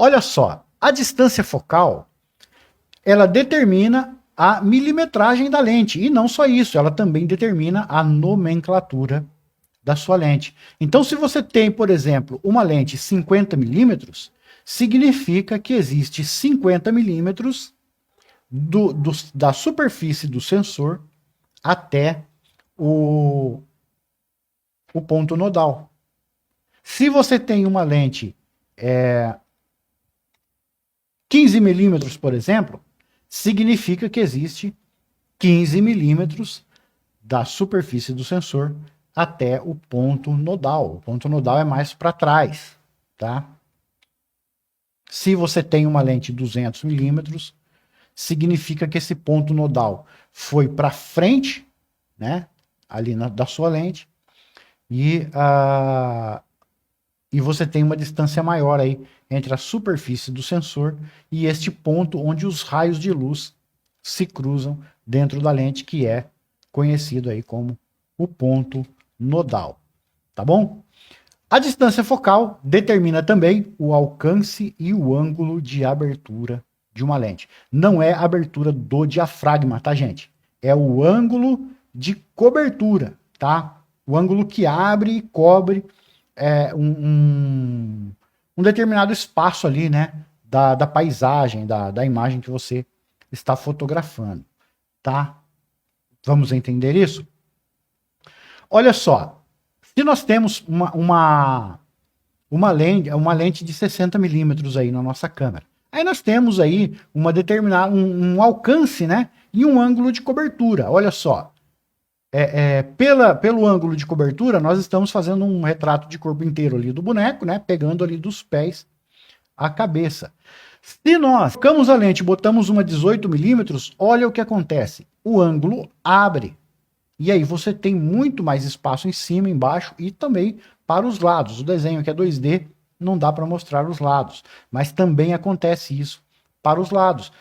Olha só, a distância focal, ela determina a milimetragem da lente, e não só isso, ela também determina a nomenclatura da sua lente. Então, se você tem, por exemplo, uma lente 50 milímetros, significa que existe 50 milímetros da superfície do sensor até o ponto nodal. Se você tem uma lente 15 milímetros, por exemplo, significa que existe 15 milímetros da superfície do sensor até o ponto nodal. O ponto nodal é mais para trás, tá? Se você tem uma lente 200 milímetros, significa que esse ponto nodal foi para frente, né? Ali da sua lente, e você tem uma distância maior aí entre a superfície do sensor e este ponto onde os raios de luz se cruzam dentro da lente, que é conhecido aí como o ponto nodal, tá bom? A distância focal determina também o alcance e o ângulo de abertura de uma lente. Não é a abertura do diafragma, tá, gente? É o ângulo de cobertura, tá? O ângulo que abre e cobre um determinado espaço ali, né? Da paisagem, da imagem que você está fotografando, tá? Vamos entender isso? Olha só, se nós temos uma lente de 60 milímetros aí na nossa câmera, aí nós temos aí um alcance, né? E um ângulo de cobertura. Olha só, pelo ângulo de cobertura, nós estamos fazendo um retrato de corpo inteiro ali do boneco, né? Pegando ali dos pés a cabeça. Se nós colocamos a lente e botamos uma 18 milímetros, olha o que acontece. O ângulo abre. E aí você tem muito mais espaço em cima, embaixo e também para os lados. O desenho que é 2D não dá para mostrar os lados, mas também acontece isso para os lados.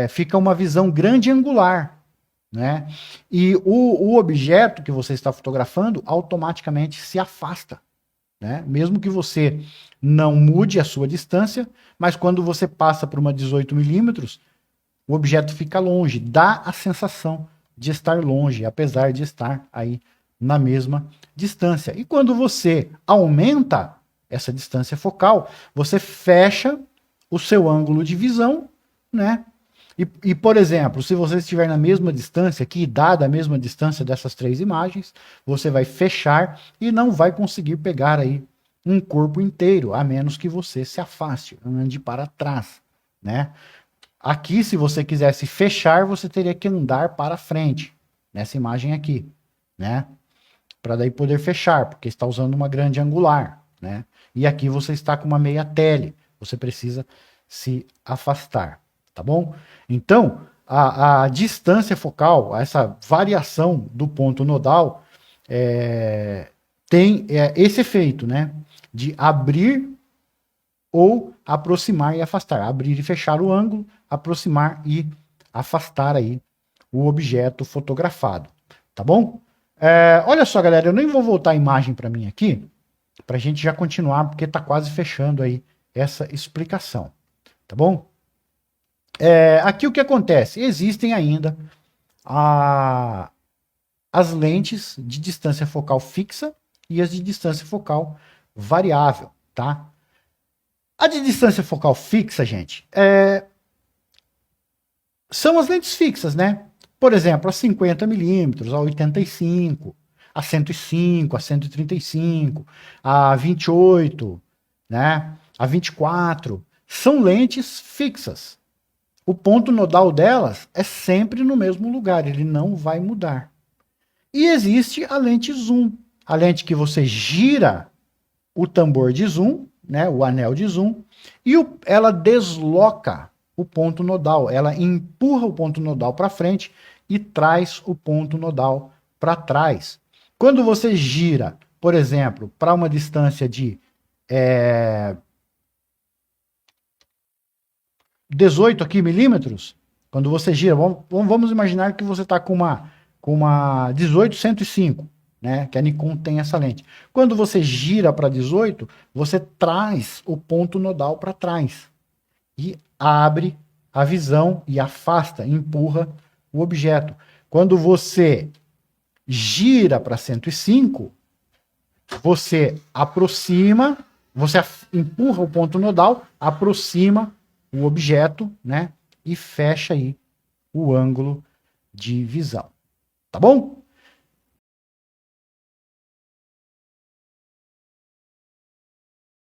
Fica uma visão grande angular, né? E o objeto que você está fotografando automaticamente se afasta, né? Mesmo que você não mude a sua distância, mas quando você passa por uma 18 milímetros, o objeto fica longe, dá a sensação de estar longe, apesar de estar aí na mesma distância. E quando você aumenta essa distância focal, você fecha o seu ângulo de visão, né? Por exemplo, se você estiver na mesma distância aqui, dada a mesma distância dessas três imagens, você vai fechar e não vai conseguir pegar aí um corpo inteiro, a menos que você se afaste, ande para trás, né? Aqui, se você quisesse fechar, você teria que andar para frente, nessa imagem aqui, né? Para daí poder fechar, porque está usando uma grande angular, né? E aqui você está com uma meia tele, você precisa se afastar, tá bom? Então, a distância focal, essa variação do ponto nodal, tem esse efeito, né? De abrir ou aproximar e afastar. Abrir e fechar o ângulo, aproximar e afastar aí o objeto fotografado, tá bom? Olha só, galera, eu nem vou voltar a imagem para mim aqui, para a gente já continuar, porque está quase fechando aí essa explicação, tá bom? Aqui o que acontece? Existem ainda as lentes de distância focal fixa e as de distância focal variável, tá? A de distância focal fixa, gente, são as lentes fixas, né? Por exemplo, a 50 milímetros, a 85, a 105, a 135, a 28, né? A 24. São lentes fixas. O ponto nodal delas é sempre no mesmo lugar, ele não vai mudar. E existe a lente zoom, a lente que você gira o tambor de zoom, né, o anel de zoom, e ela desloca o ponto nodal, ela empurra o ponto nodal para frente e traz o ponto nodal para trás. Quando você gira, por exemplo, para uma distância de 18 aqui milímetros, quando você gira, vamos imaginar que você está com uma 18-105, né? Que a Nikon tem essa lente. Quando você gira para 18, você traz o ponto nodal para trás e abre a visão e afasta, empurra o objeto. Quando você gira para 105, você aproxima, você empurra o ponto nodal, aproxima o objeto, né? E fecha aí o ângulo de visão. Tá bom?